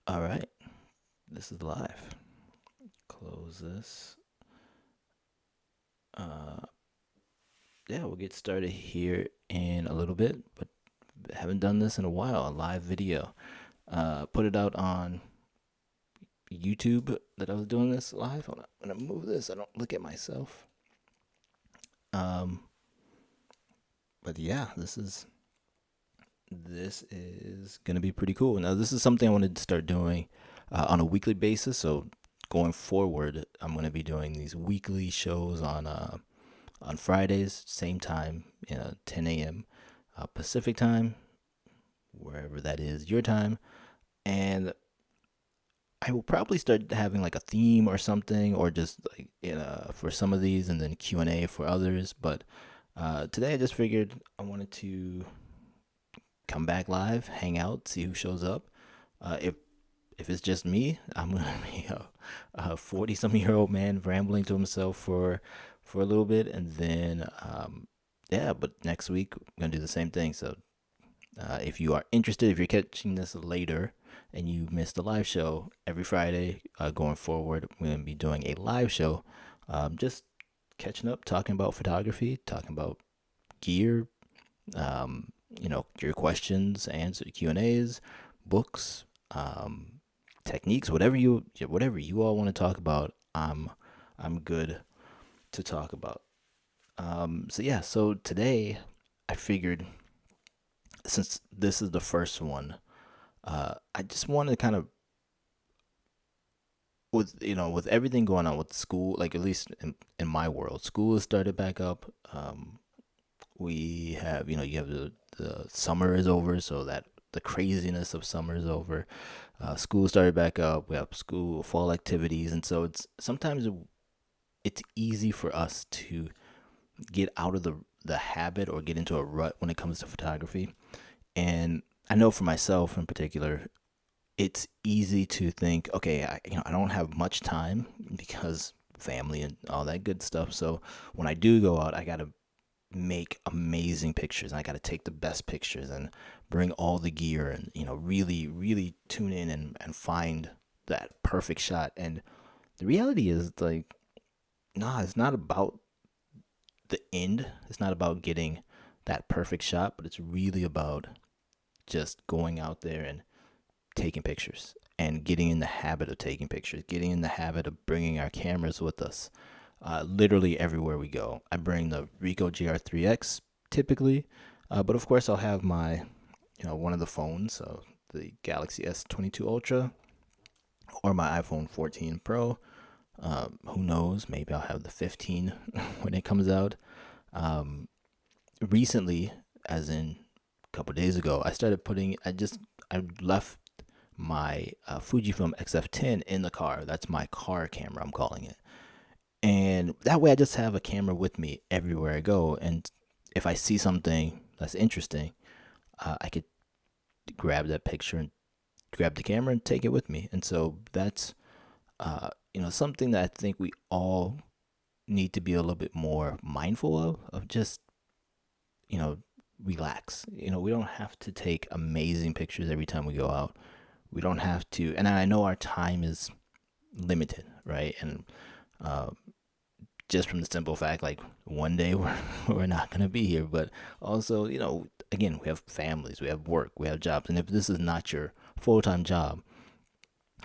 All right, this is live. Close this. Uh, yeah, we'll get started here in a little bit, but haven't done this in a while. A live video. Put it out on YouTube that I was doing this live. Hold on, I'm gonna move this. I don't look at myself. Um, but yeah, this is gonna be pretty cool. Now, this is something I wanted to start doing on a weekly basis. So going forward, I'm gonna be doing these weekly shows on Fridays, same time, 10 a.m. Pacific time, wherever that is your time. And I will probably start having like a theme or something, or just like for some of these, and then Q&A for others. But today I just figured I wanted to come back live, hang out, see who shows up. If it's just me, I'm gonna be a 40-some-year-old man rambling to himself for a little bit, and then yeah. But next week we're gonna do the same thing. So if you are interested, if you're catching this later and you missed the live show, every Friday going forward, we're gonna be doing a live show, just catching up, talking about photography, talking about gear, your questions, answer Q&As, books, techniques, whatever you all want to talk about. I'm good to talk about. So yeah, so today I figured, since this is the first one, I just wanted to kind of, with everything going on with school, like at least in my world, school has started back up. We have, you have the summer is over, so that the craziness of summer is over. School started back up. We have school fall activities, and so it's easy for us to get out of the habit or get into a rut when it comes to photography. And I know for myself in particular, it's easy to think, okay, I don't have much time because family and all that good stuff. So when I do go out, I gotta make amazing pictures. I gotta take the best pictures and bring all the gear, and really, really tune in and find that perfect shot. And the reality is, like, nah, it's not about the end. It's not about getting that perfect shot, but it's really about just going out there and taking pictures and getting in the habit of taking pictures, getting in the habit of bringing our cameras with us. Literally everywhere we go. I bring the Ricoh GR3X typically, but of course I'll have my, one of the phones, so the Galaxy S22 Ultra or my iPhone 14 Pro. Who knows? Maybe I'll have the 15 when it comes out. Um, Recently, as in a couple days ago, I left my Fujifilm X-F10 in the car. That's my car camera, I'm calling it. And that way I just have a camera with me everywhere I go. And if I see something that's interesting, I could grab that picture and grab the camera and take it with me. And so that's, something that I think we all need to be a little bit more mindful of just, you know, relax. We don't have to take amazing pictures every time we go out. We don't have to, and I know our time is limited, right? And uh, just from the simple fact, like, one day we're not gonna be here, but also, again, we have families, we have work, we have jobs, and if this is not your full time job,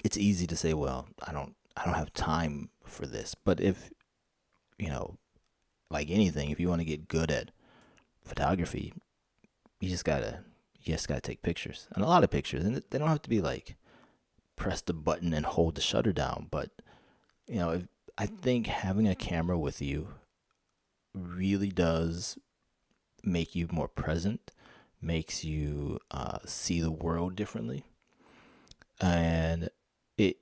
it's easy to say, well, I don't have time for this. But if you know, like anything, if you want to get good at photography, you just gotta take pictures, and a lot of pictures, and they don't have to be like press the button and hold the shutter down. But if I think having a camera with you really does make you more present, makes you see the world differently, and it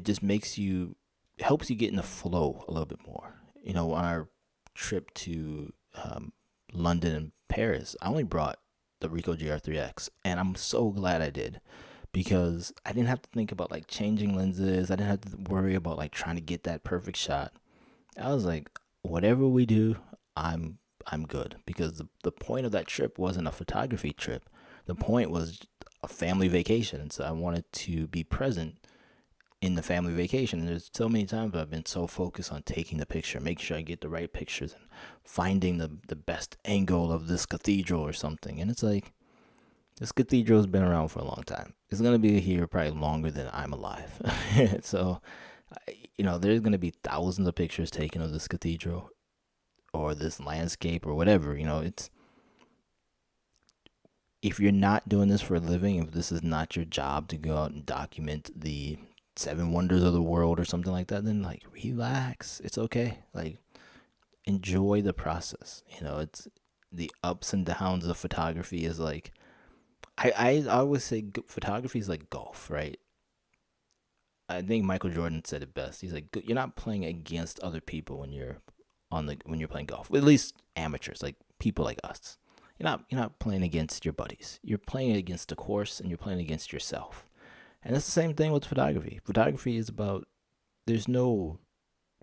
just helps you get in the flow a little bit more. On our trip to London and Paris, I only brought the Ricoh GR3X, and I'm so glad I did, because I didn't have to think about like changing lenses. I didn't have to worry about like trying to get that perfect shot. I was like, whatever we do, I'm good, because the point of that trip wasn't a photography trip. The point was a family vacation, and so I wanted to be present in the family vacation. And there's so many times I've been so focused on taking the picture, making sure I get the right pictures, and finding the best angle of this cathedral or something. And it's like, this cathedral has been around for a long time. It's gonna be here probably longer than I'm alive. So, there's gonna be thousands of pictures taken of this cathedral or this landscape or whatever. It's, if you're not doing this for a living, if this is not your job to go out and document the seven wonders of the world or something like that, then like relax. It's okay. Like, enjoy the process. It's the ups and downs of photography is like, I always say photography is like golf, right? I think Michael Jordan said it best. He's like, you're not playing against other people when you're playing golf. At least amateurs, like people like us. You're not playing against your buddies. You're playing against the course, and you're playing against yourself. And that's the same thing with photography. Photography is about, there's no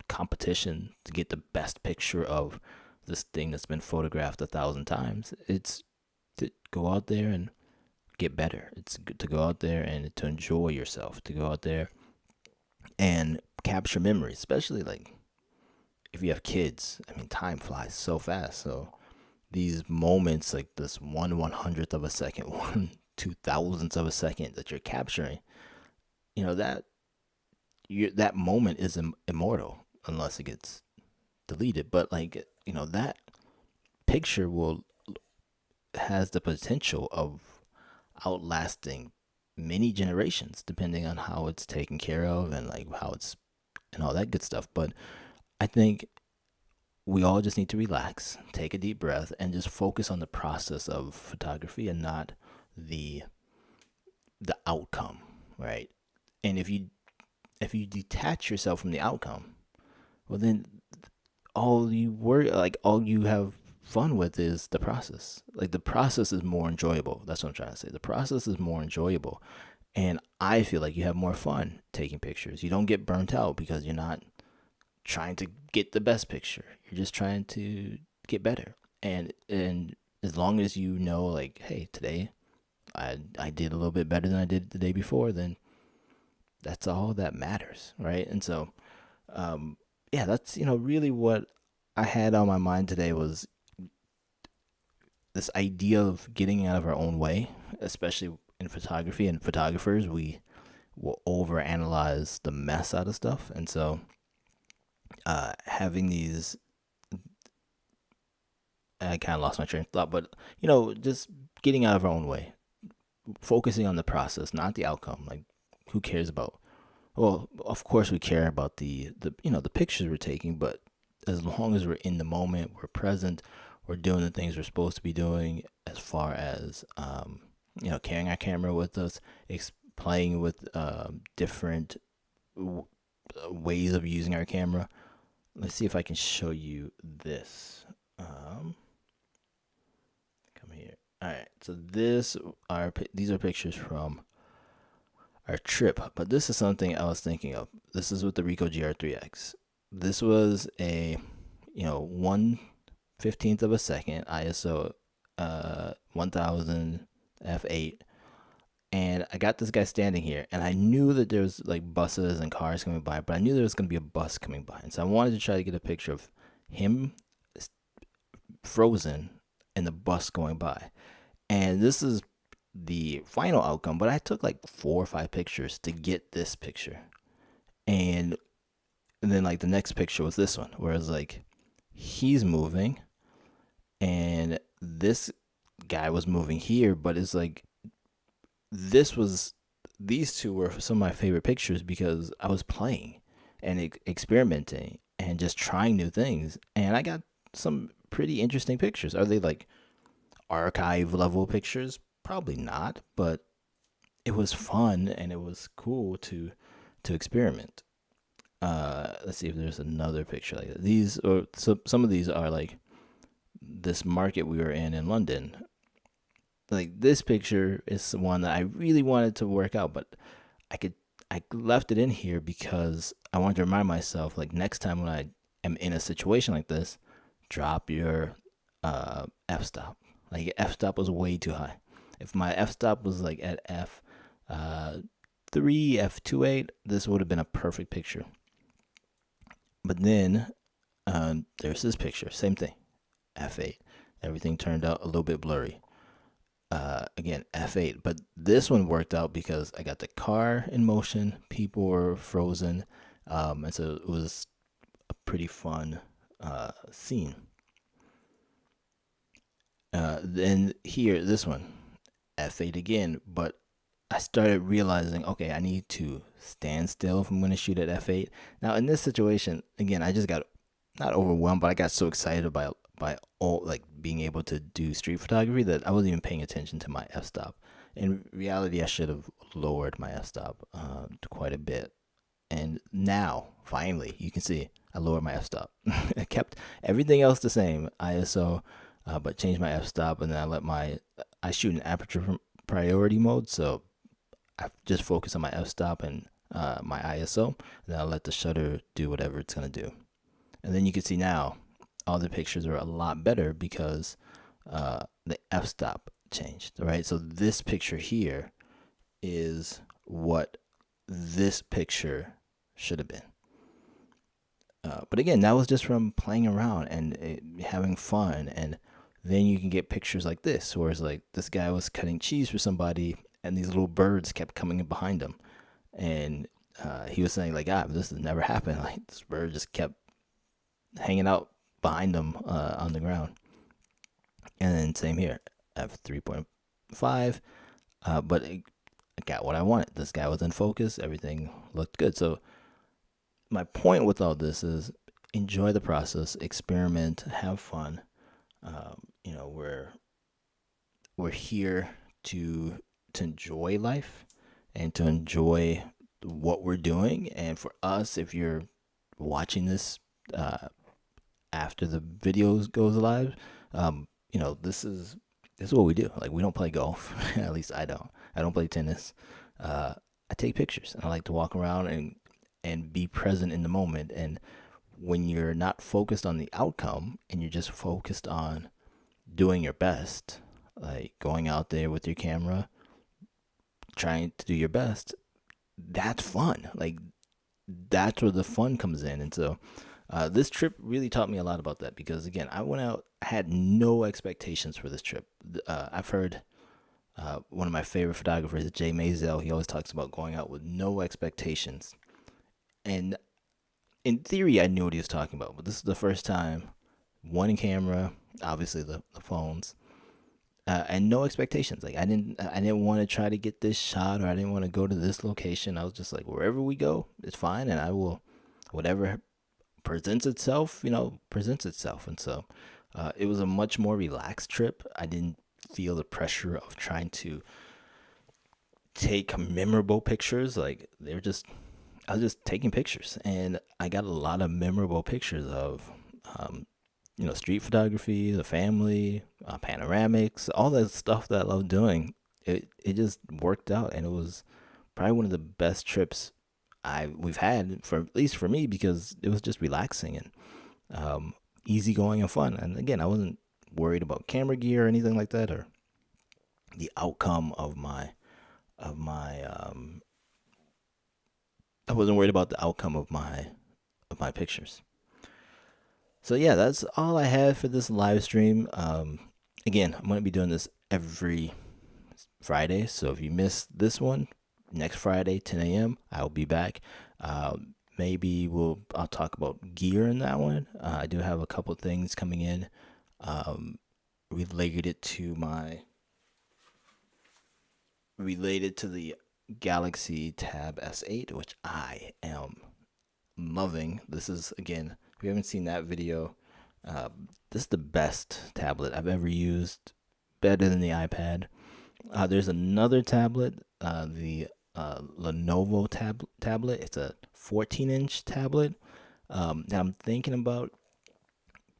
competition to get the best picture of this thing that's been photographed 1,000 times. It's to go out there and get better. It's good to go out there and to enjoy yourself, to go out there and capture memories, especially like if you have kids. I mean, time flies so fast. So these moments, like this 1/100th of a second, 1/2000th of a second that you're capturing, that that moment is immortal unless it gets deleted. But like, that picture will has the potential of outlasting many generations depending on how it's taken care of and like how it's and all that good stuff. But I think we all just need to relax, take a deep breath, and just focus on the process of photography and not the outcome, right? And if you detach yourself from the outcome, well then all you have fun with is the process. Like, the process is more enjoyable. That's what I'm trying to say. The process is more enjoyable. And I feel like you have more fun taking pictures. You don't get burnt out because you're not trying to get the best picture. You're just trying to get better. And as long as you know, like, hey, today I did a little bit better than I did the day before, then that's all that matters, right? And so, yeah, that's really what I had on my mind today was this idea of getting out of our own way, especially in photography. And photographers, we will overanalyze the mess out of stuff. And so, having these, I kind of lost my train of thought, but just getting out of our own way, focusing on the process, not the outcome. Like, who cares about? Well, of course we care about the pictures we're taking, but as long as we're in the moment, we're present, we're doing the things we're supposed to be doing as far as carrying our camera with us, playing with different ways of using our camera. Let's see if I can show you this. Come here. All right. So these are pictures from our trip, but this is something I was thinking of. This is with the Ricoh GR3X. This was a 1/15th of a second ISO 1000 f8, and I got this guy standing here, and I knew that there was like buses and cars coming by, but I knew there was going to be a bus coming by, and so I wanted to try to get a picture of him frozen and the bus going by. And this is the final outcome, but I took like 4 or 5 pictures to get this picture. And then like the next picture was this one, where it's like he's moving and this guy was moving here, but it's like these two were some of my favorite pictures because I was playing and experimenting and just trying new things, and I got some pretty interesting pictures. Are they like archive level pictures? Probably not, but it was fun and it was cool to experiment. Let's see if there's another picture like that. These, or some of these are like this market we were in London. Like, this picture is the one that I really wanted to work out, but I left it in here because I wanted to remind myself, like, next time when I am in a situation like this, drop your f-stop. Like, f-stop was way too high. If my f-stop was like at f3, f2.8, this would have been a perfect picture. But then there's this picture, same thing, f8. Everything turned out a little bit blurry. Again, f8, but this one worked out because I got the car in motion, people were frozen, and so it was a pretty fun scene. Then here, this one, f8 again, but I started realizing, okay, I need to stand still if I'm going to shoot at f8. Now, in this situation, again, I just got not overwhelmed, but I got so excited by all, like, being able to do street photography that I wasn't even paying attention to my f-stop. In reality, I should have lowered my f-stop quite a bit. And now, finally, you can see I lowered my f-stop. I kept everything else the same, ISO, but changed my f-stop, and then I shoot in aperture priority mode, so I just focus on my f-stop and my ISO, and then I'll let the shutter do whatever it's gonna do. And then you can see now all the pictures are a lot better because the f-stop changed, right? So this picture here is what this picture should have been. But again, that was just from playing around and having fun. And then you can get pictures like this, where it's like this guy was cutting cheese for somebody, and these little birds kept coming in behind him. And he was saying, like, this has never happened. Like, this bird just kept hanging out behind him on the ground. And then same here, f3.5. But I got what I wanted. This guy was in focus. Everything looked good. So my point with all this is enjoy the process, experiment, have fun. We're here to enjoy life and to enjoy what we're doing. And for us, if you're watching this after the videos goes live, this is what we do. Like, we don't play golf. At least I don't. I don't play tennis. I take pictures, and I like to walk around and be present in the moment. And when you're not focused on the outcome and you're just focused on doing your best, like going out there with your camera, trying to do your best, that's fun. Like, that's where the fun comes in. And so this trip really taught me a lot about that, because again, I went out, I had no expectations for this trip. I've heard one of my favorite photographers, Jay Mazel, he always talks about going out with no expectations. And in theory, I knew what he was talking about, but this is the first time, one camera, obviously the phones, and no expectations. Like, I didn't want to try to get this shot, or I didn't want to go to this location. I was just like, wherever we go, it's fine, and I will, whatever presents itself, presents itself. And so it was a much more relaxed trip. I didn't feel the pressure of trying to take memorable pictures. Like, I was just taking pictures, and I got a lot of memorable pictures of street photography, the family, panoramics, all that stuff that I love doing. It just worked out, and it was probably one of the best trips we've had, for at least for me, because it was just relaxing and easygoing and fun. And again, I wasn't worried about camera gear or anything like that, or the outcome of my I wasn't worried about the outcome of my pictures. So yeah, that's all I had for this live stream. Again, I'm gonna be doing this every Friday, so if you missed this one, next Friday, 10 a.m., I'll be back. Maybe I'll talk about gear in that one. I do have a couple things coming in related to the Galaxy Tab S8, which I am loving. This is, again, if you haven't seen that video, this is the best tablet I've ever used, better than the iPad. There's another tablet, the Lenovo tablet. It's a 14-inch tablet that I'm thinking about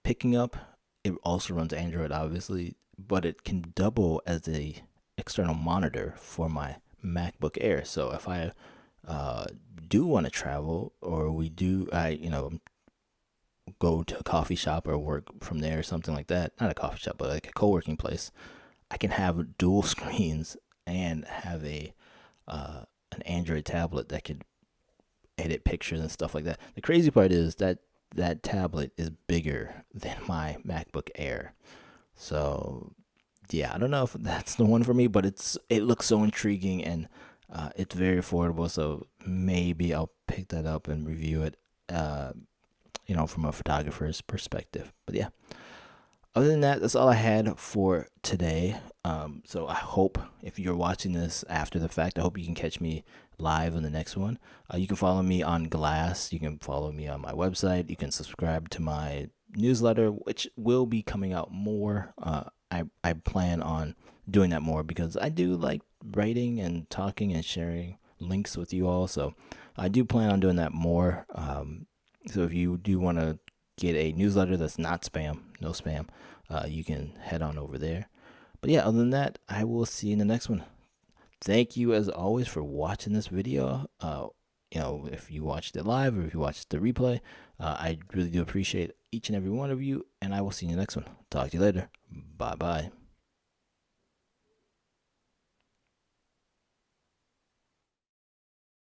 picking up. It also runs Android, obviously, but it can double as a external monitor for my MacBook Air. So if I do want to travel, or go to a coffee shop or work from there or something like that, not a coffee shop, but like a co-working place, I can have dual screens and have a an Android tablet that could edit pictures and stuff like that. The crazy part is that that tablet is bigger than my MacBook Air. So yeah, I don't know if that's the one for me, but it looks so intriguing, and it's very affordable. So maybe I'll pick that up and review it. From a photographer's perspective. But yeah, other than that, that's all I had for today. So I hope if you're watching this after the fact, I hope you can catch me live on the next one. You can follow me on Glass. You can follow me on my website. You can subscribe to my newsletter, which will be coming out more. I plan on doing that more because I do like writing and talking and sharing links with you all. So I do plan on doing that more. So if you do want to get a newsletter that's not spam, no spam, you can head on over there. But yeah, other than that, I will see you in the next one. Thank you as always for watching this video. If you watched it live or if you watched the replay, I really do appreciate each and every one of you, and I will see you in the next one. Talk to you later. Bye bye.